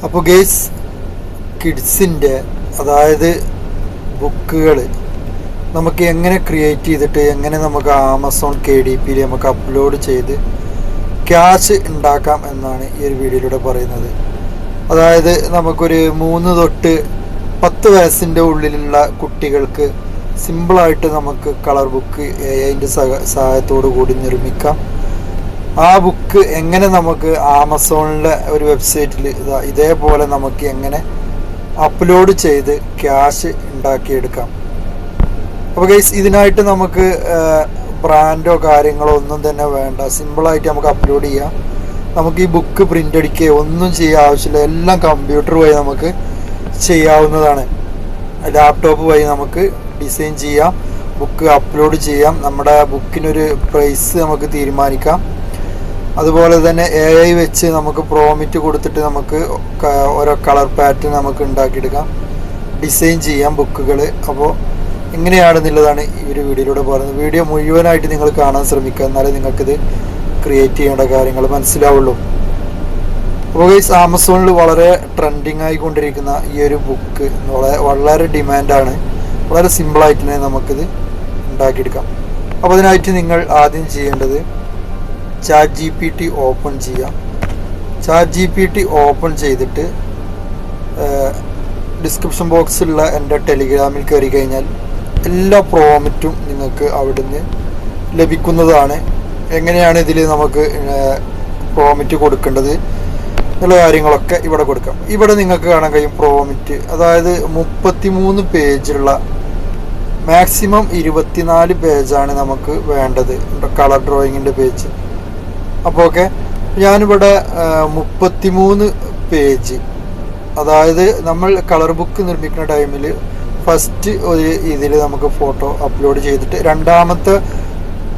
അപ്പോൾ ഗെയ്സ് കിഡ്സിൻ്റെ അതായത് ബുക്കുകൾ നമുക്ക് എങ്ങനെ ക്രിയേറ്റ് ചെയ്തിട്ട് എങ്ങനെ നമുക്ക് ആമസോൺ KDPയിൽ നമുക്ക് അപ്ലോഡ് ചെയ്ത് ക്യാഷ് ഉണ്ടാക്കാം എന്നാണ് ഈ ഒരു വീഡിയോയിലൂടെ പറയുന്നത്. അതായത് നമുക്കൊരു 3 തൊട്ട് 10 വയസ്സിൻ്റെ ഉള്ളിലുള്ള കുട്ടികൾക്ക് സിമ്പിളായിട്ട് നമുക്ക് കളർ ബുക്ക് AI സഹായത്തോടു കൂടി നിർമ്മിക്കാം. ആ ബുക്ക് എങ്ങനെ നമുക്ക് ആമസോണിലെ ഒരു വെബ്സൈറ്റിൽ ഇതേപോലെ നമുക്ക് എങ്ങനെ അപ്ലോഡ് ചെയ്ത് ക്യാഷ് ഉണ്ടാക്കിയെടുക്കാം. അപ്പോൾ ഗൈസ് ഇതിനായിട്ട് നമുക്ക് ബ്രാൻഡോ കാര്യങ്ങളോ ഒന്നും തന്നെ വേണ്ട. സിമ്പിളായിട്ട് നമുക്ക് അപ്ലോഡ് ചെയ്യാം. നമുക്ക് ഈ ബുക്ക് പ്രിൻ്റ് അടിക്കുകയോ ഒന്നും ചെയ്യാൻ ആവശ്യമില്ല. എല്ലാം കമ്പ്യൂട്ടർ വഴി നമുക്ക് ചെയ്യാവുന്നതാണ്. ലാപ്ടോപ്പ് വഴി നമുക്ക് ഡിസൈൻ ചെയ്യാം, ബുക്ക് അപ്ലോഡ് ചെയ്യാം. നമ്മുടെ ബുക്കിനൊരു പ്രൈസ് നമുക്ക് തീരുമാനിക്കാം. അതുപോലെ തന്നെ AI വെച്ച് നമുക്ക് പ്രോമിറ്റ് കൊടുത്തിട്ട് നമുക്ക് ഓരോ കളർ പാറ്റേൺ നമുക്ക് ഉണ്ടാക്കിയെടുക്കാം, ഡിസൈൻ ചെയ്യാം ബുക്കുകൾ. അപ്പോൾ എങ്ങനെയാണെന്നുള്ളതാണ് ഈ ഒരു വീഡിയോയിലൂടെ പറയുന്നത്. വീഡിയോ മുഴുവനായിട്ട് നിങ്ങൾ കാണാൻ ശ്രമിക്കുക, എന്നാലേ നിങ്ങൾക്കിത് ക്രിയേറ്റ് ചെയ്യേണ്ട കാര്യങ്ങൾ മനസ്സിലാവുള്ളൂ. അപ്പോൾ ഗൈസ് ആമസോണിൽ വളരെ ട്രെൻഡിങ് ആയിക്കൊണ്ടിരിക്കുന്ന ഈ ഒരു ബുക്ക് വളരെ ഡിമാൻഡാണ്. വളരെ സിമ്പിളായിട്ട് തന്നെ നമുക്കിത് ഉണ്ടാക്കിയെടുക്കാം. അപ്പോൾ അതിനായിട്ട് നിങ്ങൾ ആദ്യം ചെയ്യേണ്ടത് ChatGPT ഓപ്പൺ ചെയ്യാം. ChatGPT ഓപ്പൺ ചെയ്തിട്ട് ഡിസ്ക്രിപ്ഷൻ ബോക്സിലുള്ള എൻ്റെ ടെലിഗ്രാമിൽ കയറി കഴിഞ്ഞാൽ എല്ലാ പ്രോമിറ്റും നിങ്ങൾക്ക് അവിടുന്ന് ലഭിക്കുന്നതാണ്. എങ്ങനെയാണ് ഇതിൽ നമുക്ക് പ്രോമിറ്റ് കൊടുക്കേണ്ടത് എന്നുള്ള കാര്യങ്ങളൊക്കെ ഇവിടെ കൊടുക്കാം. ഇവിടെ നിങ്ങൾക്ക് കാണാൻ കഴിയും പ്രോമിറ്റ്, അതായത് 33 പേജുള്ള മാക്സിമം 24 പേജാണ് നമുക്ക് വേണ്ടത്, കളർ ഡ്രോയിങ്ങിൻ്റെ പേജ്. അപ്പോൾ ഓക്കെ, ഞാനിവിടെ 33 പേജ്, അതായത് നമ്മൾ കളർ ബുക്ക് നിർമ്മിക്കുന്ന ടൈമിൽ ഫസ്റ്റ് ഒരു ഇതിൽ നമുക്ക് ഫോട്ടോ അപ്ലോഡ് ചെയ്തിട്ട് രണ്ടാമത്തെ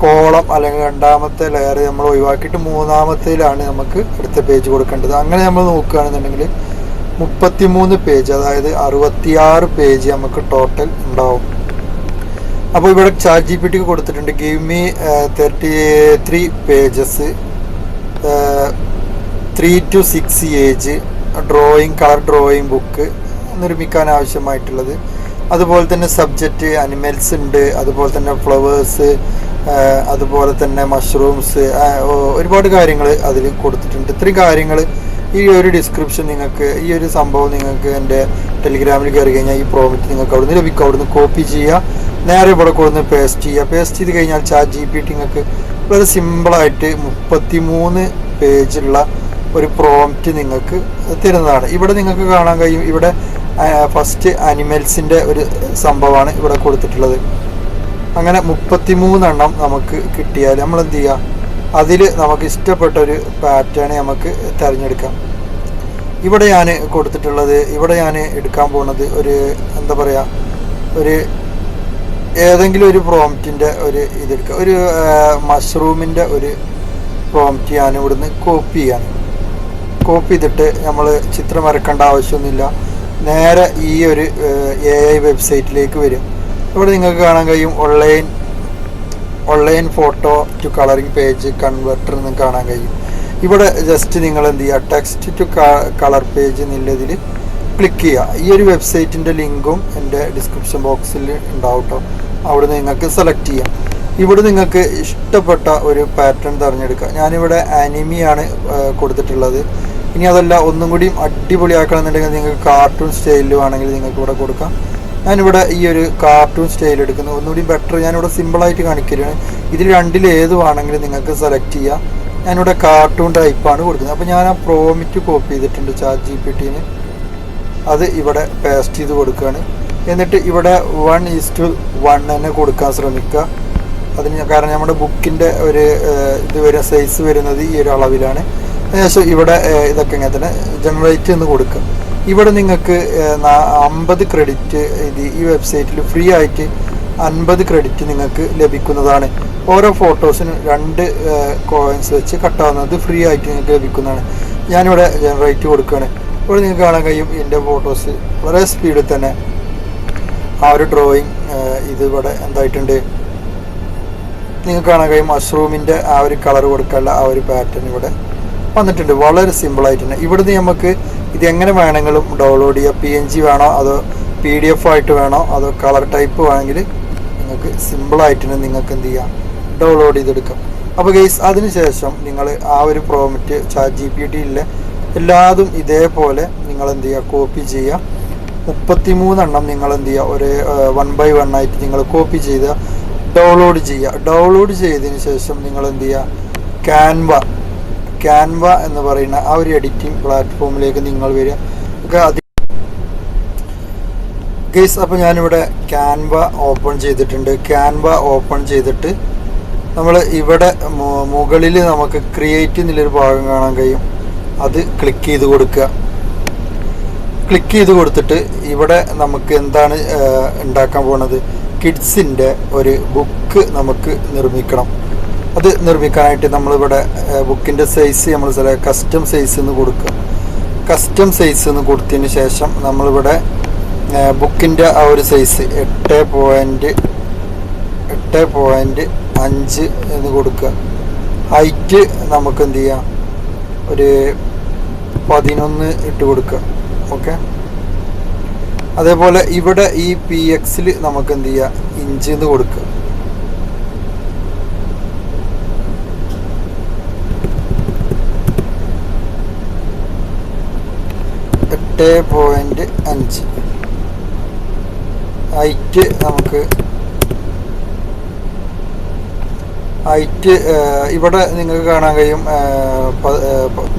കോളം അല്ലെങ്കിൽ രണ്ടാമത്തെ ലെയർ നമ്മൾ ഒഴിവാക്കിയിട്ട് മൂന്നാമത്തേലാണ് നമുക്ക് അടുത്ത പേജ് കൊടുക്കേണ്ടത്. അങ്ങനെ നമ്മൾ നോക്കുകയാണെന്നുണ്ടെങ്കിൽ 33 പേജ്, അതായത് 66 പേജ് നമുക്ക് ടോട്ടൽ ഉണ്ടാവും. അപ്പോൾ ഇവിടെ ChatGPT കൊടുത്തിട്ടുണ്ട് give me 33 pages 3 to 6 age drawing colour drawing book നിർമ്മിക്കാൻ ആവശ്യമായിട്ടുള്ളത്. അതുപോലെ തന്നെ സബ്ജക്റ്റ് അനിമൽസ് ഉണ്ട്, അതുപോലെ തന്നെ ഫ്ലവേഴ്സ്, അതുപോലെ തന്നെ മഷ്റൂംസ്, ഒരുപാട് കാര്യങ്ങൾ അതിൽ കൊടുത്തിട്ടുണ്ട്. ഇത്രയും കാര്യങ്ങൾ ഈ ഒരു ഡിസ്ക്രിപ്ഷൻ നിങ്ങൾക്ക്, ഈ ഒരു സംഭവം നിങ്ങൾക്ക് എൻ്റെ ടെലിഗ്രാമിൽ കയറി കഴിഞ്ഞാൽ ഈ പ്രോമിറ്റ് നിങ്ങൾക്ക് അവിടുന്ന് ലഭിക്കും. അവിടുന്ന് കോപ്പി ചെയ്യുക, നേരെ ഇവിടെ കൊടുന്ന് പേസ്റ്റ് ചെയ്യുക. പേസ്റ്റ് ചെയ്ത് കഴിഞ്ഞാൽ ChatGPT നിങ്ങൾക്ക് വളരെ സിമ്പിളായിട്ട് 33 പേജുള്ള ഒരു പ്രോംപ്റ്റ് നിങ്ങൾക്ക് തരുന്നതാണ്. ഇവിടെ നിങ്ങൾക്ക് കാണാൻ കഴിയും, ഇവിടെ ഫസ്റ്റ് അനിമൽസിൻ്റെ ഒരു സംഭവമാണ് ഇവിടെ കൊടുത്തിട്ടുള്ളത്. അങ്ങനെ 33 എണ്ണം നമുക്ക് കിട്ടിയാൽ നമ്മൾ എന്ത് ചെയ്യുക, അതിൽ നമുക്ക് ഇഷ്ടപ്പെട്ട ഒരു പാറ്റേൺ നമുക്ക് തിരഞ്ഞെടുക്കാം. ഇവിടെ ഞാൻ കൊടുത്തിട്ടുള്ളത്, ഇവിടെ ഞാൻ എടുക്കാൻ പോകുന്നത് ഒരു എന്താ പറയുക, ഒരു ഏതെങ്കിലും ഒരു പ്രോംപ്റ്റിൻ്റെ ഒരു ഇതെടുക്കുക. ഒരു മഷ്റൂമിൻ്റെ ഒരു പ്രോംപ്റ്റ് ഞാൻ ഇവിടുന്ന് കോപ്പി ചെയ്തിട്ട് നമ്മൾ ചിത്രം വരക്കേണ്ട ആവശ്യമൊന്നുമില്ല. നേരെ ഈ ഒരു AI വെബ്സൈറ്റിലേക്ക് വരും. ഇവിടെ നിങ്ങൾക്ക് കാണാൻ കഴിയും online photo to colouring page converter എന്ന് കാണാൻ കഴിയും. ഇവിടെ ജസ്റ്റ് നിങ്ങൾ എന്ത് ചെയ്യുക, ടെക്സ്റ്റ് ടു കളർ പേജ് എന്നുള്ളതിൽ ക്ലിക്ക് ചെയ്യുക. ഈ ഒരു വെബ്സൈറ്റിൻ്റെ ലിങ്കും എൻ്റെ ഡിസ്ക്രിപ്ഷൻ ബോക്സിൽ ഉണ്ടാവും കേട്ടോ. അവിടെ നിങ്ങൾക്ക് സെലക്ട് ചെയ്യാം. ഇവിടെ നിങ്ങൾക്ക് ഇഷ്ടപ്പെട്ട ഒരു പാറ്റേൺ തിരഞ്ഞെടുക്കുക. ഞാനിവിടെ ആനിമിയാണ് കൊടുത്തിട്ടുള്ളത്. ഇനി അതല്ല ഒന്നും കൂടിയും അടിപൊളിയാക്കണമെന്നുണ്ടെങ്കിൽ നിങ്ങൾക്ക് കാർട്ടൂൺ സ്റ്റൈലിൽ വേണമെങ്കിൽ നിങ്ങൾക്ക് ഇവിടെ കൊടുക്കാം. ഞാനിവിടെ ഈ ഒരു കാർട്ടൂൺ സ്റ്റൈൽ എടുക്കുന്നത് ഒന്നുകൂടി ബെറ്റർ. ഞാനിവിടെ സിമ്പിളായിട്ട് കാണിക്കുകയാണ്. ഇതിൽ രണ്ടിൽ ഏത് വേണമെങ്കിലും നിങ്ങൾക്ക് സെലക്ട് ചെയ്യാം. ഞാനിവിടെ കാർട്ടൂൺ ടൈപ്പാണ് കൊടുക്കുന്നത്. അപ്പോൾ ഞാൻ ആ പ്രോമിറ്റ് കോപ്പി ചെയ്തിട്ടുണ്ട് ChatGPTന്, അത് ഇവിടെ പേസ്റ്റ് ചെയ്ത് കൊടുക്കുകയാണ്. എന്നിട്ട് ഇവിടെ 1:1 തന്നെ കൊടുക്കാൻ ശ്രമിക്കുക. അതിന് കാരണം നമ്മുടെ ബുക്കിൻ്റെ ഒരു സൈസ് വരുന്നത് ഈ ഒരു അളവിലാണ്. ശേഷം ഇവിടെ ഇതൊക്കെ ഇങ്ങനെ തന്നെ ജനറേറ്റ് എന്ന് കൊടുക്കുക. ഇവിടെ നിങ്ങൾക്ക് 50 ക്രെഡിറ്റ് ഈ വെബ്സൈറ്റിൽ ഫ്രീ ആയിട്ട് 50 ക്രെഡിറ്റ് നിങ്ങൾക്ക് ലഭിക്കുന്നതാണ്. ഓരോ ഫോട്ടോസിനും 2 കോയിൻസ് വെച്ച് കട്ടാവുന്നത് ഫ്രീ ആയിട്ട് നിങ്ങൾക്ക് ലഭിക്കുന്നതാണ്. ഞാനിവിടെ ജനറേറ്റ് കൊടുക്കുകയാണ്. ഇവിടെ നിങ്ങൾക്ക് കാണാൻ കഴിയും എൻ്റെ ഫോട്ടോസ് വളരെ സ്പീഡിൽ തന്നെ ആ ഒരു ഡ്രോയിങ് ഇത് ഇവിടെ എന്തായിട്ടുണ്ട് നിങ്ങൾക്ക് കാണാൻ കഴിയും. മഷ്റൂമിൻ്റെ ആ ഒരു കളർ കൊടുക്കാനുള്ള ആ ഒരു പാറ്റേൺ ഇവിടെ വന്നിട്ടുണ്ട്. വളരെ സിമ്പിളായിട്ട് തന്നെ. ഇവിടുന്ന് നമുക്ക് ഇത് എങ്ങനെ വേണമെങ്കിലും ഡൗൺലോഡ് ചെയ്യാം. PNG വേണോ അതോ PDF ആയിട്ട് വേണോ അതോ കളർ ടൈപ്പ് വേണമെങ്കിൽ നിങ്ങൾക്ക് സിമ്പിളായിട്ട് തന്നെ നിങ്ങൾക്ക് എന്ത് ചെയ്യാം, ഡൗൺലോഡ് ചെയ്തെടുക്കാം. അപ്പോൾ ഗൈസ് അതിനുശേഷം നിങ്ങൾ ആ ഒരു പ്രോംപ്റ്റ് ChatGPT എല്ലാതും ഇതേപോലെ നിങ്ങൾ എന്ത് ചെയ്യുക, കോപ്പി ചെയ്യുക. 33 എണ്ണം നിങ്ങൾ എന്ത് ചെയ്യുക, ഒരു 1 by 1 ആയിട്ട് നിങ്ങൾ കോപ്പി ചെയ്ത് ഡൗൺലോഡ് ചെയ്യുക. ഡൗൺലോഡ് ചെയ്തതിന് ശേഷം നിങ്ങൾ എന്ത് ചെയ്യുക, ക്യാൻവ എന്ന് പറയുന്ന ആ ഒരു എഡിറ്റിംഗ് പ്ലാറ്റ്ഫോമിലേക്ക് നിങ്ങൾ വരിക. ഗൈസ് അപ്പോൾ ഞാനിവിടെ ക്യാൻവ ഓപ്പൺ ചെയ്തിട്ടുണ്ട്. ക്യാൻവ ഓപ്പൺ ചെയ്തിട്ട് നമ്മൾ ഇവിടെ മുകളിൽ നമുക്ക് ക്രിയേറ്റ് എന്നുള്ളൊരു ഭാഗം കാണാൻ കഴിയും. അത് ക്ലിക്ക് ചെയ്ത് കൊടുക്കുക. ക്ലിക്ക് ചെയ്ത് കൊടുത്തിട്ട് ഇവിടെ നമുക്ക് എന്താണ് ഉണ്ടാക്കാൻ പോകുന്നത്, കിഡ്സിൻ്റെ ഒരു ബുക്ക് നമുക്ക് നിർമ്മിക്കണം. അത് നിർമ്മിക്കാനായിട്ട് നമ്മളിവിടെ ബുക്കിൻ്റെ സൈസ് നമ്മൾ കസ്റ്റം സൈസ് എന്ന് കൊടുക്കുക. കസ്റ്റം സൈസ് എന്ന് കൊടുത്തതിന് ശേഷം നമ്മളിവിടെ ബുക്കിൻ്റെ ആ ഒരു സൈസ് 8.5 എന്ന് കൊടുക്കുക. ഹൈറ്റ് നമുക്ക് എന്ത് ചെയ്യാം, ഒരു 11 ഇട്ട് കൊടുക്കുക. ഓക്കെ. അതേപോലെ ഇവിടെ ഈ PXൽ നമുക്ക് എന്ത് ചെയ്യുക, ഇഞ്ച് എന്ന് കൊടുക്കുക. .5 ഹൈറ്റ് നമുക്ക് ഇവിടെ നിങ്ങൾക്ക് കാണാൻ കഴിയും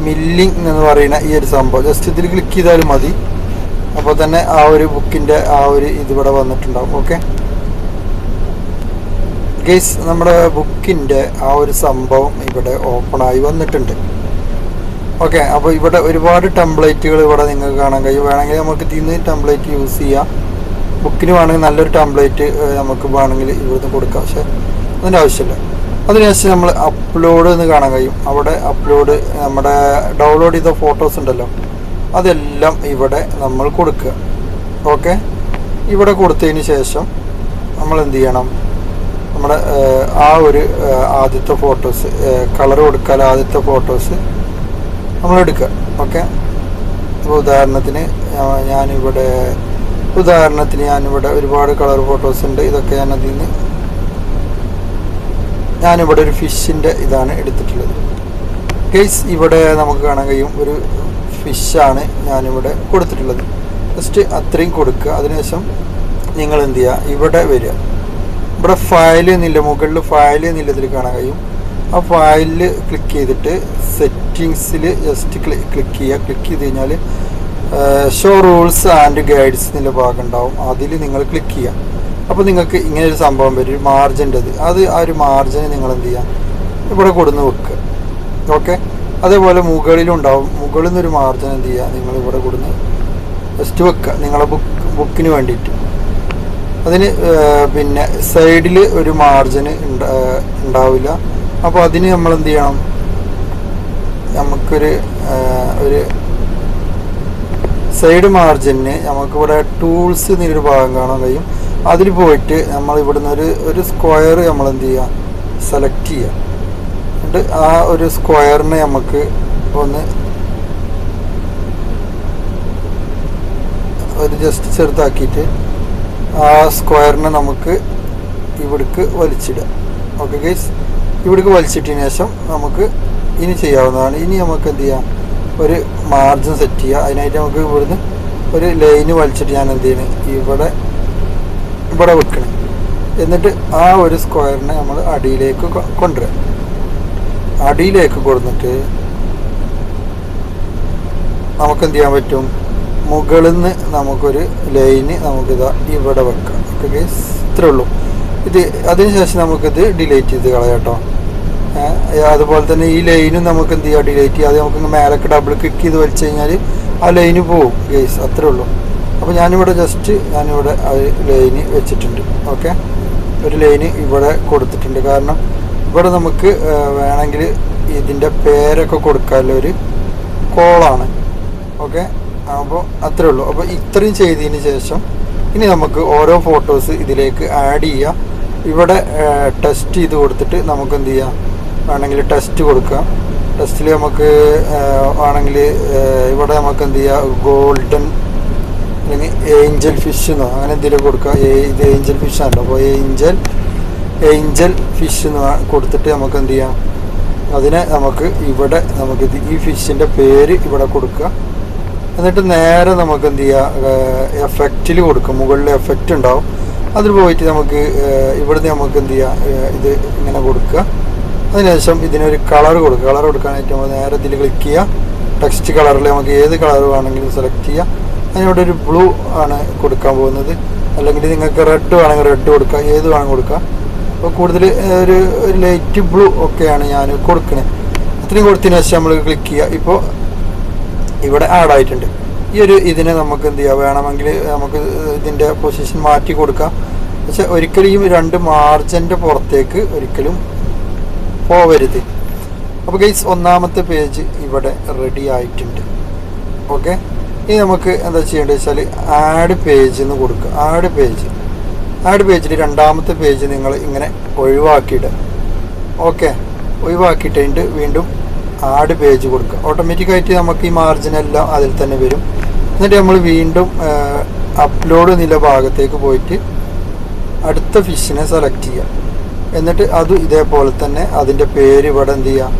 മില്ലിങ് എന്ന് പറയുന്ന ഈ ഒരു സംഭവം. ജസ്റ്റ് ഇതിൽ ക്ലിക്ക് ചെയ്താലും മതി. അപ്പോൾ തന്നെ ആ ഒരു ബുക്കിൻ്റെ ആ ഒരു ഇതിവിടെ വന്നിട്ടുണ്ടാവും. ഓക്കെ ഗൈസ്, നമ്മുടെ ബുക്കിൻ്റെ ആ ഒരു സംഭവം ഇവിടെ ഓപ്പണായി വന്നിട്ടുണ്ട്. ഓക്കെ. അപ്പോൾ ഇവിടെ ഒരുപാട് ടെംപ്ലേറ്റുകൾ ഇവിടെ നിങ്ങൾക്ക് കാണാൻ കഴിയും. വേണമെങ്കിൽ നമുക്ക് ഇതിന്ന് ടെംപ്ലേറ്റ് യൂസ് ചെയ്യാം. ബുക്കിന് വേണമെങ്കിൽ നല്ലൊരു ടെംപ്ലേറ്റ് നമുക്ക് വേണമെങ്കിൽ ഇവിടുന്ന് കൊടുക്കാം. പക്ഷേ അതിൻ്റെ ആവശ്യമില്ല. അതിനുശേഷം നമ്മൾ അപ്ലോഡ് എന്ന് കാണാൻ കഴിയും. അവിടെ അപ്ലോഡ് നമ്മുടെ ഡൗൺലോഡ് ചെയ്ത ഫോട്ടോസ് ഉണ്ടല്ലോ, അതെല്ലാം ഇവിടെ നമ്മൾ കൊടുക്കുക. ഓക്കെ. ഇവിടെ കൊടുത്തതിന് ശേഷം നമ്മൾ എന്ത് ചെയ്യണം, നമ്മുടെ ആ ഒരു ആദ്യത്തെ ഫോട്ടോസ് കളർ കൊടുക്കാൻ ആദ്യത്തെ ഫോട്ടോസ് നമ്മൾ എടുക്കുക. ഓക്കെ. അപ്പോൾ ഉദാഹരണത്തിന് ഞാനിവിടെ ഒരുപാട് കളർ ഫോട്ടോസ് ഉണ്ട്. ഇതൊക്കെ ഞാനിവിടെ ഒരു ഫിഷിൻ്റെ ഇതാണ് എടുത്തിട്ടുള്ളത്. ഗൈസ് ഇവിടെ നമുക്ക് കാണാൻ കഴിയും ഒരു ഫിഷാണ് ഞാനിവിടെ കൊടുത്തിട്ടുള്ളത്. ജസ്റ്റ് അത്രയും കൊടുക്കുക. അതിനുശേഷം നിങ്ങൾ എന്ത് ചെയ്യുക, ഇവിടെ വരിക. ഇവിടെ ഫയൽ എന്നില്ല, മുകളിൽ ഫയൽ എന്നുള്ളതിൽ കാണാൻ കഴിയും. ആ ഫയലിൽ ക്ലിക്ക് ചെയ്തിട്ട് സെറ്റിങ്സിൽ ജസ്റ്റ് ക്ലിക്ക് ചെയ്യുക. ക്ലിക്ക് ചെയ്ത് കഴിഞ്ഞാൽ ഷോ റൂൾസ് ആൻഡ് ഗൈഡ്സ് എന്നുള്ള ഭാഗം ഉണ്ടാവും. അതിൽ നിങ്ങൾ ക്ലിക്ക് ചെയ്യുക. അപ്പോൾ നിങ്ങൾക്ക് ഇങ്ങനെ ഒരു സംഭവം വരും, മാർജിൻ്റെത്. ആ ഒരു മാർജിന് നിങ്ങൾ എന്ത് ചെയ്യുക, ഇവിടെ കൊടുന്ന് വെക്കുക. ഓക്കെ. അതേപോലെ മുകളിലുണ്ടാവും. മുകളിൽ നിന്നൊരു മാർജിൻ എന്ത് ചെയ്യുക, നിങ്ങൾ ഇവിടെ കൊടുന്ന് ജസ്റ്റ് വെക്കുക നിങ്ങളെ ബുക്കിന് വേണ്ടിയിട്ട്. അതിന് പിന്നെ സൈഡിൽ ഒരു മാർജിന് ഉണ്ടാവില്ല. അപ്പോൾ അതിന് നമ്മൾ എന്ത് ചെയ്യണം, നമുക്കൊരു സൈഡ് മാർജിന് നമുക്കിവിടെ ടൂൾസ് എന്നൊരു ഭാഗം കാണാൻ കഴിയും. അതിൽ പോയിട്ട് നമ്മൾ ഇവിടുന്ന് ഒരു സ്ക്വയർ നമ്മൾ എന്ത് ചെയ്യുക, സെലക്ട് ചെയ്യുക. എന്നിട്ട് ആ ഒരു സ്ക്വയറിനെ നമുക്ക് ഒന്ന് ഒരു ജസ്റ്റ് ചെറുതാക്കിയിട്ട് ആ സ്ക്വയറിനെ നമുക്ക് ഇവിടേക്ക് വലിച്ചിടുക. ഓക്കെ ഗൈസ്, ഇവിടേക്ക് വലിച്ചിട്ടതിന് ശേഷം നമുക്ക് ഇനി ചെയ്യാവുന്നതാണ്. ഇനി നമുക്ക് എന്ത് ചെയ്യാം, ഒരു മാർജിൻ സെറ്റ് ചെയ്യുക. അതിനായിട്ട് നമുക്ക് ഇവിടുന്ന് ഒരു ലൈന് വലിച്ചിട്ട് ഞാൻ എന്ത് ചെയ്യണം, ഇവിടെ വെക്കണം. എന്നിട്ട് ആ ഒരു സ്ക്വയറിനെ നമ്മൾ അടിയിലേക്ക് കൊണ്ടുവരാം. അടിയിലേക്ക് കൊടുത്തിട്ട് നമുക്ക് എന്ത് ചെയ്യാൻ പറ്റും, മുകളിൽ നിന്ന് നമുക്കൊരു ലൈന് നമുക്കിതാ ഇവിടെ വെക്കാം. ഓക്കെ ഗൈസ്, ഇത്രേ ഉള്ളൂ ഇത്. അതിനുശേഷം നമുക്കിത് ഡിലീറ്റ് ചെയ്ത് കളയാം കേട്ടോ. അതുപോലെ തന്നെ ഈ ലൈനും നമുക്ക് എന്ത് ചെയ്യാം, ഡിലീറ്റ് ചെയ്യാതെ നമുക്ക് മേലേക്ക് ഡബിൾ ക്ലിക്ക് ചെയ്ത് വലിച്ചു കഴിഞ്ഞാൽ ആ ലൈന് പോവും ഗൈസ്. അത്രേ ഉള്ളൂ. അപ്പോൾ ഞാനിവിടെ ഞാനിവിടെ ലൈന് വെച്ചിട്ടുണ്ട്. ഓക്കെ, ഒരു ലൈന് ഇവിടെ കൊടുത്തിട്ടുണ്ട്. കാരണം ഇവിടെ നമുക്ക് വേണമെങ്കിൽ ഇതിൻ്റെ പേരൊക്കെ കൊടുക്കാനുള്ള ഒരു കോളാണ്. ഓക്കെ, അപ്പോൾ അത്രേ ഉള്ളൂ. അപ്പോൾ ഇത്രയും ചെയ്തതിന് ശേഷം ഇനി നമുക്ക് ഓരോ ഫോട്ടോസ് ഇതിലേക്ക് ആഡ് ചെയ്യാം. ഇവിടെ ടെസ്റ്റ് ചെയ്ത് കൊടുത്തിട്ട് നമുക്ക് എന്ത് ചെയ്യാം, വേണമെങ്കിൽ ടെസ്റ്റ് കൊടുക്കാം. ടെക്സ്റ്റിൽ നമുക്ക് ആണെങ്കിൽ ഇവിടെ നമുക്ക് എന്ത് ചെയ്യുക, ഗോൾഡൻ അല്ലെങ്കിൽ ഏഞ്ചൽ ഫിഷ് എന്നോ അങ്ങനെ എന്തെങ്കിലും കൊടുക്കുക. ഇത് ഏഞ്ചൽ ഫിഷ് ആണല്ലോ, അപ്പോൾ ഏഞ്ചൽ ഫിഷ് എന്ന് കൊടുത്തിട്ട് നമുക്ക് എന്ത് ചെയ്യാം, അതിനെ നമുക്ക് ഇവിടെ നമുക്ക് ഈ ഫിഷിൻ്റെ പേര് ഇവിടെ കൊടുക്കുക. എന്നിട്ട് നേരെ നമുക്ക് എന്ത് ചെയ്യുക, എഫക്റ്റിൽ കൊടുക്കുക. മുകളിൽ എഫക്റ്റ് ഉണ്ടാവും, അതിൽ പോയിട്ട് നമുക്ക് ഇവിടുന്ന് നമുക്ക് എന്ത് ചെയ്യുക, ഇത് ഇങ്ങനെ കൊടുക്കുക. അതിനുശേഷം ഇതിനൊരു കളർ കൊടുക്കുക. കളർ കൊടുക്കാനായിട്ട് നമ്മൾ നേരെ ഇതിൽ ക്ലിക്ക് ചെയ്യുക. ടെക്സ്റ്റ് കളറിൽ നമുക്ക് ഏത് കളർ വേണമെങ്കിലും സെലക്ട് ചെയ്യുക. അതിനിവിടെ ഒരു ബ്ലൂ ആണ് കൊടുക്കാൻ പോകുന്നത്, അല്ലെങ്കിൽ നിങ്ങൾക്ക് റെഡ് വേണമെങ്കിൽ റെഡ് കൊടുക്കുക, ഏത് വേണമെങ്കിൽ കൊടുക്കുക. അപ്പോൾ കൂടുതൽ ഒരു ലൈറ്റ് ബ്ലൂ ഒക്കെയാണ് ഞാൻ കൊടുക്കണേ. അത്രയും കൊടുത്തതിന് ശേഷം നമ്മൾ ക്ലിക്ക് ചെയ്യുക. ഇപ്പോൾ ഇവിടെ ആഡ് ആയിട്ടുണ്ട്. ഇതിനെ നമുക്ക് എന്ത് ചെയ്യുക, വേണമെങ്കിൽ നമുക്ക് ഇതിൻ്റെ പൊസിഷൻ മാറ്റി കൊടുക്കാം. പക്ഷെ ഒരിക്കലും ഈ രണ്ട് മാർജിൻ്റെ പുറത്തേക്ക് ഒരിക്കലും പോവരുത്. അപ്പോൾ ഗൈസ്, ഒന്നാമത്തെ പേജ് ഇവിടെ റെഡി ആയിട്ടുണ്ട്. ഓക്കെ, ഇനി നമുക്ക് എന്താ ചെയ്യേണ്ടത് വെച്ചാൽ ആഡ് പേജ് എന്ന് കൊടുക്കുക. ആഡ് പേജിൽ രണ്ടാമത്തെ പേജ് നിങ്ങൾ ഇങ്ങനെ ഒഴിവാക്കിയിടുക. ഓക്കെ, ഒഴിവാക്കിയിട്ട് വീണ്ടും ആഡ് പേജ് കൊടുക്കുക. ഓട്ടോമാറ്റിക്കായിട്ട് നമുക്ക് ഈ മാർജിനെല്ലാം അതിൽ തന്നെ വരും. എന്നിട്ട് നമ്മൾ വീണ്ടും അപ്ലോഡ് എന്നുള്ള ഭാഗത്തേക്ക് പോയിട്ട് അടുത്ത ഫിഷിനെ സെലക്ട് ചെയ്യുക. എന്നിട്ട് അത് ഇതേപോലെ തന്നെ അതിൻ്റെ പേര് ഇവിടെ എന്ത് ചെയ്യുക,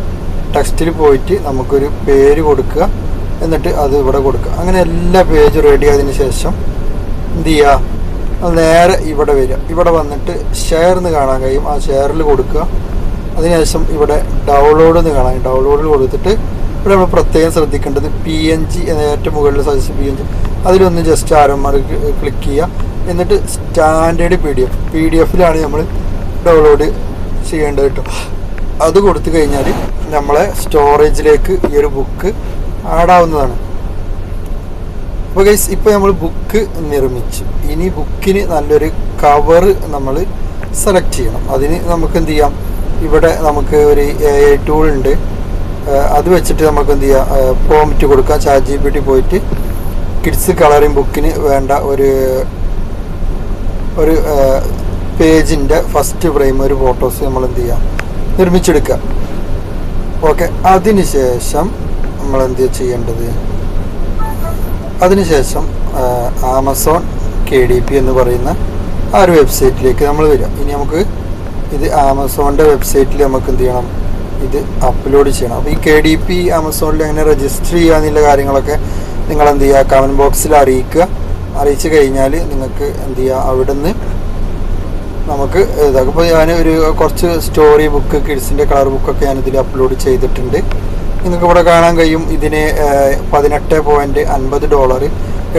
ടെക്സ്റ്റിൽ പോയിട്ട് നമുക്കൊരു പേര് കൊടുക്കുക. എന്നിട്ട് അത് ഇവിടെ കൊടുക്കുക. അങ്ങനെ എല്ലാ പേജും റെഡി ആയതിനു ശേഷം എന്ത് ചെയ്യുക, അത് നേരെ ഇവിടെ വരിക. ഇവിടെ വന്നിട്ട് ഷെയർ എന്ന് കാണാൻ കഴിയും, ആ ഷെയറിൽ കൊടുക്കുക. അതിനുശേഷം ഇവിടെ ഡൗൺലോഡ് എന്ന് കാണാൻ, ഡൗൺലോഡിൽ കൊടുത്തിട്ട് ഇവിടെ നമ്മൾ പ്രത്യേകം ശ്രദ്ധിക്കേണ്ടത് PNG എന്ന ഏറ്റവും മുകളിൽ സജസ്റ്റ് PNG അതിലൊന്ന് ജസ്റ്റ് ആരോമാർക്ക് ക്ലിക്ക് ചെയ്യുക. എന്നിട്ട് സ്റ്റാൻഡേർഡ് PDF നമ്മൾ ഡൗൺലോഡ് ചെയ്യേണ്ടത് കേട്ടോ. അത് കൊടുത്തു കഴിഞ്ഞാൽ നമ്മളെ സ്റ്റോറേജിലേക്ക് ഈ ഒരു ബുക്ക് ആഡാവുന്നതാണ്. അപ്പോൾ ഗൈസ്, ഇപ്പോൾ നമ്മൾ ബുക്ക് നിർമ്മിച്ചു. ഇനി ബുക്കിന് നല്ലൊരു കവർ നമ്മൾ സെലക്ട് ചെയ്യണം. അതിന് നമുക്ക് എന്ത് ചെയ്യാം, ഇവിടെ നമുക്ക് ഒരു AI ടൂൾ ഉണ്ട്, അത് വെച്ചിട്ട് നമുക്ക് എന്ത് ചെയ്യാം, പ്രോംപ്റ്റ് കൊടുക്കാം. ChatGPT പോയിട്ട് കിഡ്സ് കളറിംഗ് ബുക്കിന് വേണ്ട ഒരു പേജിൻ്റെ ഫസ്റ്റ് ഫ്രെയിം ഒരു ഫോട്ടോസ് നമ്മൾ എന്ത് ചെയ്യാം, നിർമ്മിച്ചെടുക്കുക. ഓക്കെ, അതിനുശേഷം നമ്മൾ എന്ത് ചെയ്യേണ്ടത്, അതിനുശേഷം ആമസോൺ KDP എന്ന് പറയുന്ന ആ ഒരു വെബ്സൈറ്റിലേക്ക് നമ്മൾ വരിക. ഇനി നമുക്ക് ഇത് ആമസോണിൻ്റെ വെബ്സൈറ്റിൽ നമുക്ക് എന്ത് ചെയ്യണം, ഇത് അപ്ലോഡ് ചെയ്യണം. അപ്പോൾ ഈ KDP ആമസോണിൽ എങ്ങനെ രജിസ്റ്റർ ചെയ്യുക എന്നുള്ള കാര്യങ്ങളൊക്കെ നിങ്ങൾ എന്ത് ചെയ്യുക, കമൻറ്റ് ബോക്സിൽ അറിയിച്ചു കഴിഞ്ഞാൽ നിങ്ങൾക്ക് എന്ത് ചെയ്യുക, അവിടെ നിന്ന് നമുക്ക് ഇതാക്കും. ഇപ്പോൾ ഞാൻ കുറച്ച് സ്റ്റോറി ബുക്ക്, കിഡ്സിൻ്റെ കളർ ബുക്കൊക്കെ ഞാനിതിൽ അപ്ലോഡ് ചെയ്തിട്ടുണ്ട്. നിങ്ങൾക്ക് ഇവിടെ കാണാൻ കഴിയും. ഇതിന് $18.50,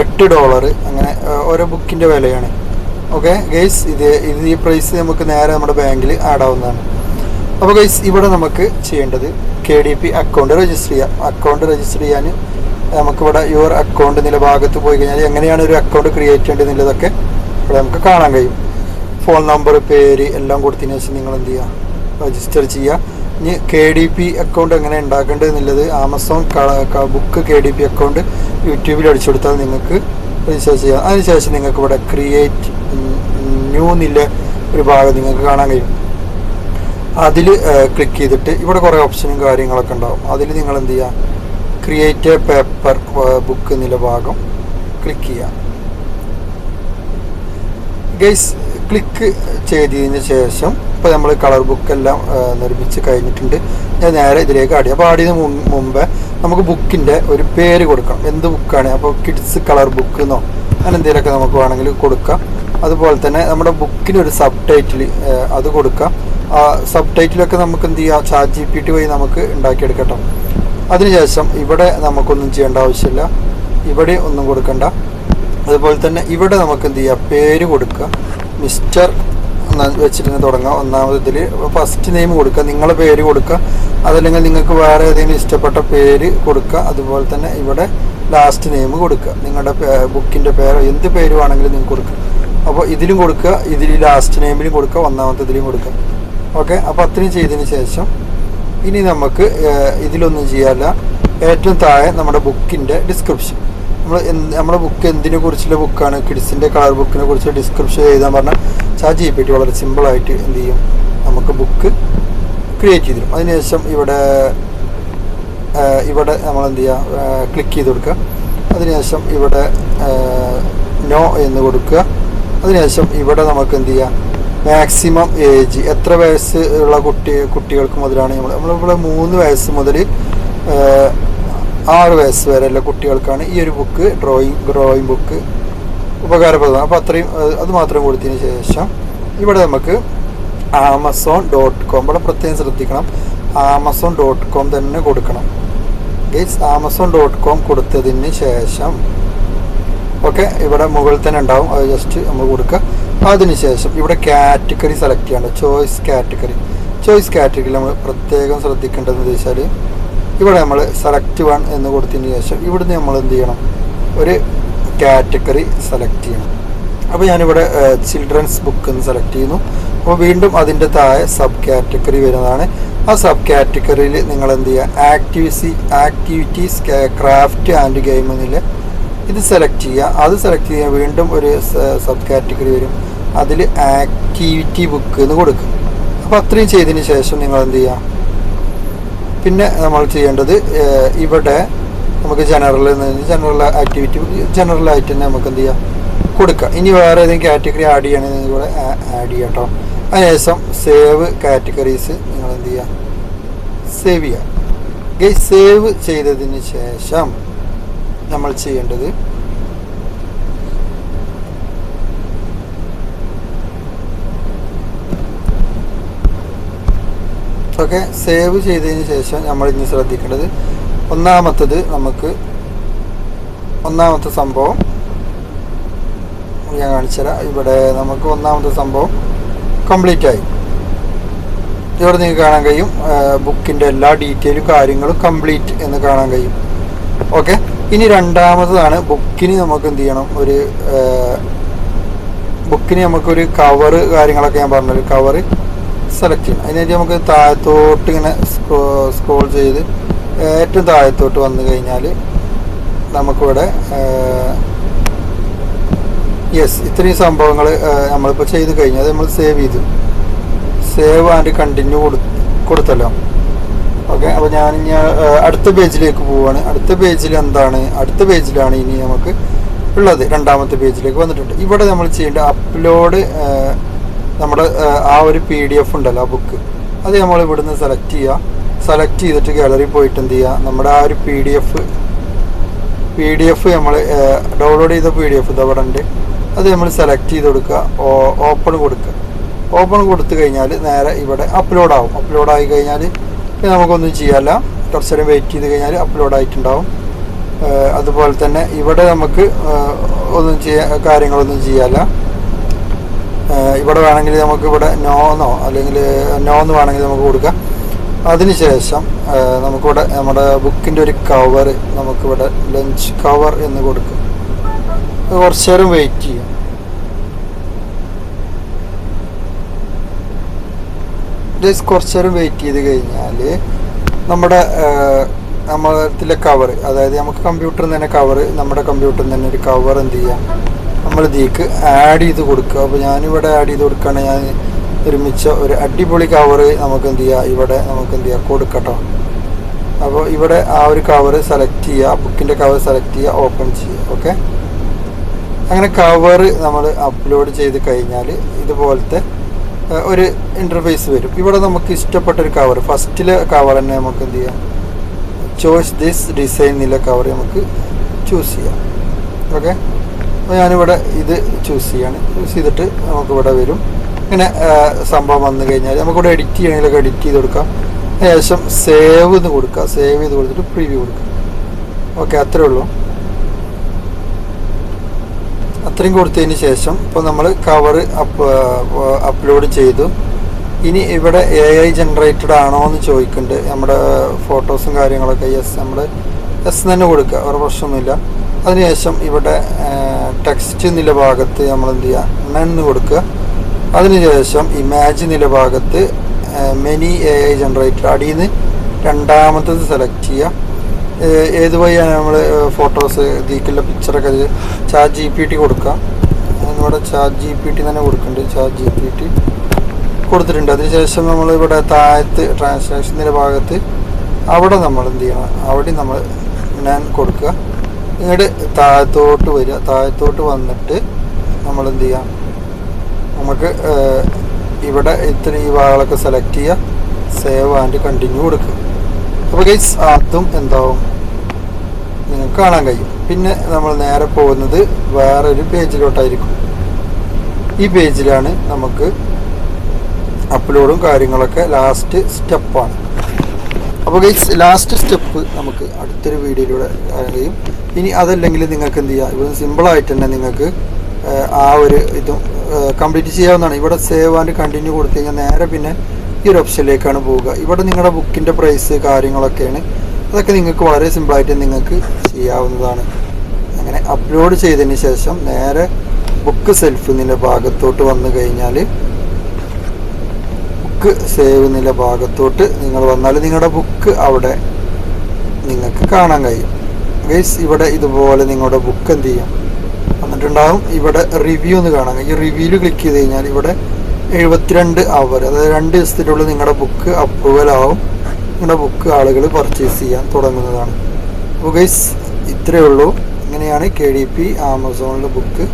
$8 അങ്ങനെ ഓരോ ബുക്കിൻ്റെ വിലയാണ്. ഓക്കെ ഗൈസ്, ഇത് ഈ പ്രൈസ് നമുക്ക് നേരെ നമ്മുടെ ബാങ്കിൽ ആഡ് ആവുന്നതാണ്. അപ്പോൾ ഗൈസ്, ഇവിടെ നമുക്ക് ചെയ്യേണ്ടത് KDP അക്കൗണ്ട് രജിസ്റ്റർ ചെയ്യാം. അക്കൗണ്ട് രജിസ്റ്റർ ചെയ്യാൻ നമുക്കിവിടെ യുവർ അക്കൗണ്ട് എന്നുള്ള ഭാഗത്ത് പോയി കഴിഞ്ഞാൽ എങ്ങനെയാണ് ഒരു അക്കൗണ്ട് ക്രിയേറ്റ് ചെയ്യേണ്ടത് എന്നുള്ളതൊക്കെ ഇവിടെ നമുക്ക് കാണാൻ കഴിയും. ഫോൺ നമ്പർ, പേര് എല്ലാം കൊടുത്തതിന് ശേഷം നിങ്ങൾ എന്ത് ചെയ്യുക, രജിസ്റ്റർ ചെയ്യുക. ഇനി KDP അക്കൗണ്ട് എങ്ങനെ ഉണ്ടാക്കേണ്ടത് എന്നുള്ളത് ആമസോൺ ബുക്ക് KDP അക്കൗണ്ട് യൂട്യൂബിൽ അടിച്ചു കൊടുത്താൽ നിങ്ങൾക്ക് രജിസ്റ്റർ ചെയ്യാം. അതിനുശേഷം നിങ്ങൾക്ക് ഇവിടെ ക്രിയേറ്റ് ന്യൂ എന്നുള്ള ഒരു ഭാഗം നിങ്ങൾക്ക് കാണാൻ കഴിയും. അതിൽ ക്ലിക്ക് ചെയ്തിട്ട് ഇവിടെ കുറേ ഓപ്ഷനും കാര്യങ്ങളൊക്കെ ഉണ്ടാകും. അതിൽ നിങ്ങൾ എന്ത് ചെയ്യുക, ക്രിയേറ്റ് എ പേപ്പർ ബുക്ക് എന്നുള്ള ഭാഗം ക്ലിക്ക് ചെയ്യുക. ഗൈസ്, ക്ലിക്ക് ചെയ്തതിന് ശേഷം ഇപ്പോൾ നമ്മൾ കളർ ബുക്കെല്ലാം നിർമ്മിച്ച് കഴിഞ്ഞിട്ടുണ്ട്. ഞാൻ നേരെ ഇതിലേക്ക് ആഡ് ചെയ്യും. അപ്പോൾ ആഡ് ചെയ്യുന്ന മുമ്പേ നമുക്ക് ബുക്കിൻ്റെ ഒരു പേര് കൊടുക്കണം. എന്ത് ബുക്കാണ്, അപ്പോൾ കിഡ്സ് കളർ ബുക്ക് എന്നോ അങ്ങനെ എന്തെങ്കിലുമൊക്കെ നമുക്ക് വേണമെങ്കിൽ കൊടുക്കാം. അതുപോലെ തന്നെ നമ്മുടെ ബുക്കിന് ഒരു സബ് ടൈറ്റിൽ അത് കൊടുക്കാം. ആ സബ് ടൈറ്റിലൊക്കെ നമുക്ക് എന്ത് ചെയ്യാം, ChatGPT വഴി നമുക്ക് ഉണ്ടാക്കിയെടുക്കട്ടോ. അതിനുശേഷം ഇവിടെ നമുക്കൊന്നും ചെയ്യേണ്ട ആവശ്യമില്ല, ഇവിടെ ഒന്നും കൊടുക്കണ്ട. അതുപോലെ തന്നെ ഇവിടെ നമുക്ക് എന്ത് ചെയ്യുക, പേര് കൊടുക്കുക. മിസ്റ്റർ വെച്ചിട്ട് തുടങ്ങാം. ഒന്നാമത് ഇതിൽ ഫസ്റ്റ് നെയിം കൊടുക്കുക, നിങ്ങളുടെ പേര് കൊടുക്കുക. അതല്ലെങ്കിൽ നിങ്ങൾക്ക് വേറെ ഏതെങ്കിലും ഇഷ്ടപ്പെട്ട പേര് കൊടുക്കുക. അതുപോലെ തന്നെ ഇവിടെ ലാസ്റ്റ് നെയിം കൊടുക്കുക. നിങ്ങളുടെ ബുക്കിൻ്റെ പേര് എന്ത് പേര് വേണമെങ്കിലും നിങ്ങൾക്ക് കൊടുക്കുക. അപ്പോൾ ഇതിലും കൊടുക്കുക, ഇതിൽ ലാസ്റ്റ് നെയിമിലും കൊടുക്കുക, ഒന്നാമത്തെ ഇതിലും കൊടുക്കുക. ഓക്കെ, അപ്പോൾ അത്രയും ചെയ്തതിന് ശേഷം ഇനി നമുക്ക് ഇതിലൊന്നും ചെയ്യാല്ല. ഏറ്റവും താഴെ നമ്മുടെ ബുക്കിൻ്റെ ഡിസ്ക്രിപ്ഷൻ, നമ്മുടെ ബുക്ക് എന്തിനെ കുറിച്ചുള്ള ബുക്കാണ്, കിഡ്സിൻ്റെ കളർ ബുക്കിനെ കുറിച്ച് ഡിസ്ക്രിപ്ഷൻ എഴുതാൻ പറഞ്ഞാൽ ChatGPT വളരെ സിമ്പിളായിട്ട് എന്ത് ചെയ്യും, നമുക്ക് ബുക്ക് ക്രിയേറ്റ് ചെയ്തിരും. അതിനുശേഷം ഇവിടെ ഇവിടെ നമ്മൾ എന്ത് ചെയ്യുക, ക്ലിക്ക് ചെയ്ത് കൊടുക്കുക. അതിനുശേഷം ഇവിടെ നോ എന്ന് കൊടുക്കുക. അതിനുശേഷം ഇവിടെ നമുക്ക് എന്ത് ചെയ്യുക, മാക്സിമം ഏജ് എത്ര വയസ്സ് ഉള്ള കുട്ടികൾക്ക് മുതലാണ് നമ്മളിവിടെ 3 വയസ്സ് മുതൽ 6 വയസ്സ് വരെയുള്ള കുട്ടികൾക്കാണ് ഈ ഒരു ബുക്ക് ഡ്രോയിങ് ബുക്ക് ഉപകാരപ്രദമാണ്. അപ്പോൾ അത്രയും അത് മാത്രം കൊടുത്തതിന് ശേഷം ഇവിടെ നമുക്ക് amazon.com ഇവിടെ പ്രത്യേകം ശ്രദ്ധിക്കണം, amazon.com തന്നെ കൊടുക്കണം. amazon.com കൊടുത്തതിന് ശേഷം ഓക്കെ, ഇവിടെ മുകളിൽ തന്നെ ഉണ്ടാവും, അത് ജസ്റ്റ് നമ്മൾ കൊടുക്കുക. അതിനുശേഷം ഇവിടെ കാറ്റഗറി സെലക്ട് ചെയ്യേണ്ട ചോയ്സ് കാറ്റഗറി നമ്മൾ പ്രത്യേകം ശ്രദ്ധിക്കേണ്ടതെന്ന് വെച്ചാൽ ഇവിടെ നമ്മൾ സെലക്ട് 1 എന്ന് കൊടുത്തതിന് ശേഷം ഇവിടുന്ന് നമ്മൾ എന്ത് ചെയ്യണം, ഒരു കാറ്റഗറി സെലക്ട് ചെയ്യണം. അപ്പോൾ ഞാനിവിടെ ചിൽഡ്രൻസ് ബുക്ക് എന്ന് സെലക്ട് ചെയ്യുന്നു. അപ്പോൾ വീണ്ടും അതിൻ്റെ താഴെ സബ് കാറ്റഗറി വരുന്നതാണ്. ആ സബ് കാറ്റഗറിയിൽ നിങ്ങൾ എന്ത് ചെയ്യുക, ആക്ടിവിറ്റീസ് ക്രാഫ്റ്റ് ആൻഡ് ഗെയിം എന്നില്ല ഇത് സെലക്ട് ചെയ്യുക. അത് സെലക്ട് ചെയ്യുക, വീണ്ടും ഒരു സബ് കാറ്റഗറി വരും, അതിൽ ആക്ടിവിറ്റി ബുക്ക് എന്ന് കൊടുക്കുക. അപ്പോൾ അത്രയും ചെയ്തതിന് ശേഷം നിങ്ങൾ എന്ത് ചെയ്യുക, പിന്നെ നമ്മൾ ചെയ്യേണ്ടത് ഇവിടെ നമുക്ക് ജനറൽ ആക്ടിവിറ്റി ജനറലായിട്ട് തന്നെ നമുക്ക് എന്ത് ചെയ്യാം കൊടുക്കുക. ഇനി വേറെ ഏതെങ്കിലും കാറ്റഗറി ആഡ് ചെയ്യണമെങ്കിൽ ഇവിടെ ആഡ് ചെയ്യാം കേട്ടോ. അതിനുശേഷം സേവ് കാറ്റഗറീസ് നിങ്ങൾ എന്ത് ചെയ്യുക, സേവ് ചെയ്യുക. സേവ് ചെയ്തതിന് ശേഷം നമ്മൾ ചെയ്യേണ്ടത് ഓക്കെ, സേവ് ചെയ്തതിന് ശേഷം നമ്മൾ ഇനി ശ്രദ്ധിക്കേണ്ടത് ഒന്നാമത്തെ സംഭവം ഞാൻ കാണിച്ചുതരാം. ഇവിടെ നമുക്ക് ഒന്നാമത്തെ സംഭവം കംപ്ലീറ്റ് ആയി. ഇവിടെ നിങ്ങൾക്ക് കാണാൻ കഴിയും ബുക്കിൻ്റെ എല്ലാ ഡീറ്റെയിലും കാര്യങ്ങളും കംപ്ലീറ്റ് എന്ന് കാണാൻ കഴിയും. ഓക്കെ, ഇനി രണ്ടാമതാണ് ബുക്കിന് നമുക്ക് എന്ത് ചെയ്യണം, ബുക്കിന് നമുക്കൊരു കവറ് കാര്യങ്ങളൊക്കെ ഞാൻ പറഞ്ഞൊരു കവറ് സെലക്ട് ചെയ്യണം. അതിനായിട്ട് നമുക്ക് താഴത്തോട്ട് ഇങ്ങനെ സ്ക്രോൾ ചെയ്ത് ഏറ്റവും താഴത്തോട്ട് വന്നു കഴിഞ്ഞാൽ നമുക്കിവിടെ ഇത്രയും സംഭവങ്ങൾ നമ്മളിപ്പോൾ ചെയ്ത് കഴിഞ്ഞാൽ നമ്മൾ സേവ് ആൻഡ് കണ്ടിന്യൂ കൊടുത്തല്ലോ. ഓക്കെ, അപ്പോൾ ഞാൻ അടുത്ത പേജിലേക്ക് പോവുകയാണ്. അടുത്ത പേജിലാണ് ഇനി നമുക്ക് ഉള്ളത്. രണ്ടാമത്തെ പേജിലേക്ക് വന്നിട്ടുണ്ട്. ഇവിടെ നമ്മൾ ചെയ്യേണ്ട അപ്ലോഡ് നമ്മുടെ ആ ഒരു PDF ഉണ്ടല്ലോ ആ ബുക്ക്, അത് നമ്മൾ ഇവിടുന്ന് സെലക്ട് ചെയ്തിട്ട് ഗാലറി പോയിട്ട് എന്ത് ചെയ്യുക, നമ്മുടെ ആ ഒരു PDF നമ്മൾ ഡൗൺലോഡ് ചെയ്ത PDF ഇതവിടെ ഉണ്ട്, അത് നമ്മൾ സെലക്ട് ചെയ്ത് കൊടുക്കുക, ഓപ്പൺ കൊടുത്തു കഴിഞ്ഞാൽ നേരെ ഇവിടെ അപ്ലോഡായി കഴിഞ്ഞാൽ നമുക്കൊന്നും ചെയ്യാല്ല, കുറച്ച് നേരം വെയിറ്റ് ചെയ്ത് കഴിഞ്ഞാൽ അപ്ലോഡ് ആയിട്ടുണ്ടാവും. അതുപോലെ തന്നെ ഇവിടെ നമുക്ക് കാര്യങ്ങളൊന്നും ചെയ്യാല്ല. ഇവിടെ വേണമെങ്കിൽ നമുക്ക് ഇവിടെ നോന്നോ അല്ലെങ്കിൽ നോന്ന് വേണമെങ്കിൽ നമുക്ക് കൊടുക്കാം. അതിനുശേഷം നമുക്കിവിടെ നമ്മുടെ ബുക്കിൻ്റെ ഒരു കവർ നമുക്കിവിടെ ലഞ്ച് കവർ എന്ന് കൊടുക്കും. കുറച്ച് നേരം വെയിറ്റ് ചെയ്യും. കുറച്ച് നേരം വെയിറ്റ് ചെയ്ത് കഴിഞ്ഞാൽ നമ്മളതിലെ കവർ, അതായത് നമുക്ക് കമ്പ്യൂട്ടറിൽ നിന്ന് തന്നെ നമ്മുടെ കമ്പ്യൂട്ടറിൽ നിന്ന് തന്നെ ഒരു കവർ എന്ത് ചെയ്യാം, നമ്മൾ ഇതിലേക്ക് ആഡ് ചെയ്ത് കൊടുക്കുക. അപ്പോൾ ഞാനിവിടെ ആഡ് ചെയ്ത് കൊടുക്കുകയാണെങ്കിൽ ഞാൻ നിർമ്മിച്ച ഒരു അടിപൊളി കവർ നമുക്ക് എന്ത് ചെയ്യുക, ഇവിടെ നമുക്ക് എന്ത് ചെയ്യുക കൊടുക്കട്ടോ. അപ്പോൾ ഇവിടെ ആ ഒരു കവർ സെലക്ട് ചെയ്യുക, ബുക്കിൻ്റെ കവർ സെലക്ട് ചെയ്യുക, ഓപ്പൺ ചെയ്യുക. ഓക്കെ, അങ്ങനെ കവർ നമ്മൾ അപ്ലോഡ് ചെയ്ത് കഴിഞ്ഞാൽ ഇതുപോലത്തെ ഒരു ഇൻ്റർഫേസ് വരും. ഇവിടെ നമുക്ക് ഇഷ്ടപ്പെട്ടൊരു കവർ, ഫസ്റ്റിലെ കവർ തന്നെ നമുക്ക് എന്ത് ചെയ്യാം, ചോയ്സ് ദിസ് ഡിസൈൻ എന്നുള്ള കവർ നമുക്ക് ചൂസ് ചെയ്യാം. ഓക്കെ, അപ്പോൾ ഞാനിവിടെ ഇത് ചൂസ് ചെയ്തിട്ട് നമുക്കിവിടെ വരും. ഇങ്ങനെ സംഭവം വന്നു കഴിഞ്ഞാൽ നമുക്കിവിടെ എഡിറ്റ് ചെയ്യണമെങ്കിലൊക്കെ എഡിറ്റ് ചെയ്ത് കൊടുക്കാം. ശേഷം സേവ് ചെയ്ത് കൊടുത്തിട്ട് പ്രിവ്യൂ കൊടുക്കാം. ഓക്കെ, അത്രേ ഉള്ളൂ. അത്രയും കൊടുത്തതിന് ശേഷം ഇപ്പോൾ നമ്മൾ കവർ അപ്ലോഡ് ചെയ്തു. ഇനി ഇവിടെ AI ജനറേറ്റഡ് ആണോ എന്ന് ചോദിക്കുന്നുണ്ട്. നമ്മുടെ ഫോട്ടോസും കാര്യങ്ങളൊക്കെ നമ്മൾ യെസ് തന്നെ കൊടുക്കുക, വേറെ പ്രശ്നമൊന്നുമില്ല. അതിനുശേഷം ഇവിടെ ടെക്സ്റ്റ് എന്നുള്ള ഭാഗത്ത് നമ്മൾ എന്ത് ചെയ്യുക, നന്ന് കൊടുക്കുക. അതിനുശേഷം ഇമേജ് എന്നുള്ള ഭാഗത്ത് മെനി AI ജനറേറ്റഡ് അടിയിൽ നിന്ന് രണ്ടാമത്തത് സെലക്ട് ചെയ്യുക. ഏത് വഴിയാണ് നമ്മൾ ഫോട്ടോസ് ഇതിലേക്കുള്ള പിക്ചറൊക്കെ ചാറ്റ് GPT കൊടുക്കുക. ഇവിടെ ചാറ്റ് GPT തന്നെ കൊടുക്കുന്നുണ്ട്, ചാറ്റ് GPT കൊടുത്തിട്ടുണ്ട്. അതിനുശേഷം നമ്മൾ ഇവിടെ താഴത്ത് ട്രാൻസാക്ഷൻ്റെ ഭാഗത്ത് അവിടെ നമ്മൾ എന്ത് ചെയ്യണം, അവിടെ നമ്മൾ ഞാൻ കൊടുക്കുക. ഇങ്ങോട്ട് താഴത്തോട്ട് വരിക. താഴത്തോട്ട് വന്നിട്ട് നമ്മൾ എന്ത് ചെയ്യാം, നമുക്ക് ഇവിടെ ഇത്ര ഈ ഭാഗങ്ങളൊക്കെ സെലക്ട് ചെയ്യുക, സേവ് ആൻഡ് കണ്ടിന്യൂ കൊടുക്കുക. അപ്പോൾ ഗൈസ് അതും എന്താവും നിങ്ങൾക്ക് കാണാൻ കഴിയും. പിന്നെ നമ്മൾ നേരെ പോകുന്നത് വേറൊരു പേജിലോട്ടായിരിക്കും. ഈ പേജിലാണ് നമുക്ക് അപ്ലോഡും കാര്യങ്ങളൊക്കെ ലാസ്റ്റ് സ്റ്റെപ്പാണ്. അപ്പോൾ ഗൈസ് ലാസ്റ്റ് സ്റ്റെപ്പ് നമുക്ക് അടുത്തൊരു വീഡിയോയിലൂടെ കഴിയും. ഇനി അതല്ലെങ്കിൽ നിങ്ങൾക്ക് എന്ത് ചെയ്യുക, ഇവിടെ സിമ്പിളായിട്ട് തന്നെ നിങ്ങൾക്ക് ആ ഒരു ഇതും കംപ്ലീറ്റ് ചെയ്യാവുന്നതാണ്. ഇവിടെ സേവ് ആൻഡ് കണ്ടിന്യൂ കൊടുത്തു കഴിഞ്ഞാൽ നേരെ പിന്നെ ഈ ഒരു ഓപ്ഷനിലേക്കാണ് പോവുക. ഇവിടെ നിങ്ങളുടെ ബുക്കിൻ്റെ പ്രൈസ് കാര്യങ്ങളൊക്കെയാണ്. അതൊക്കെ നിങ്ങൾക്ക് വളരെ സിമ്പിളായിട്ട് നിങ്ങൾക്ക് ചെയ്യാവുന്നതാണ്. അങ്ങനെ അപ്ലോഡ് ചെയ്തതിന് ശേഷം നേരെ ബുക്ക് സെൽഫ് എന്നുള്ള ഭാഗത്തോട്ട് വന്നു കഴിഞ്ഞാൽ, ബുക്ക് സേവ് എന്നുള്ള ഭാഗത്തോട്ട് നിങ്ങൾ വന്നാൽ നിങ്ങളുടെ ബുക്ക് അവിടെ നിങ്ങൾക്ക് കാണാൻ കഴിയും. ഗൈസ് ഇവിടെ ഇതുപോലെ നിങ്ങളുടെ ബുക്ക് എന്ത് ചെയ്യും വന്നിട്ടുണ്ടാകും. ഇവിടെ റിവ്യൂ എന്ന് കാണാം. ഈ റിവ്യൂവിൽ ക്ലിക്ക് ചെയ്ത് കഴിഞ്ഞാൽ ഇവിടെ 72 അവർ, അതായത് 2 ദിവസത്തിനുള്ളിൽ നിങ്ങളുടെ ബുക്ക് അപ്രൂവൽ ആവും. നിങ്ങളുടെ ബുക്ക് ആളുകൾ പർച്ചേസ് ചെയ്യാൻ തുടങ്ങുന്നതാണ്. അപ്പോൾ ഗൈസ് ഇത്രയേ ഉള്ളൂ. ഇങ്ങനെയാണ് KDP ആമസോണിൽ ബുക്ക്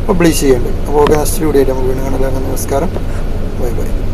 പബ്ലിഷ് ചെയ്യേണ്ടത്. അപ്പോൾ നെക്സ്റ്റ് വീഡിയോ നമുക്ക് വീണ്ടും കാണാം. നമസ്കാരം, ബൈ ബൈ.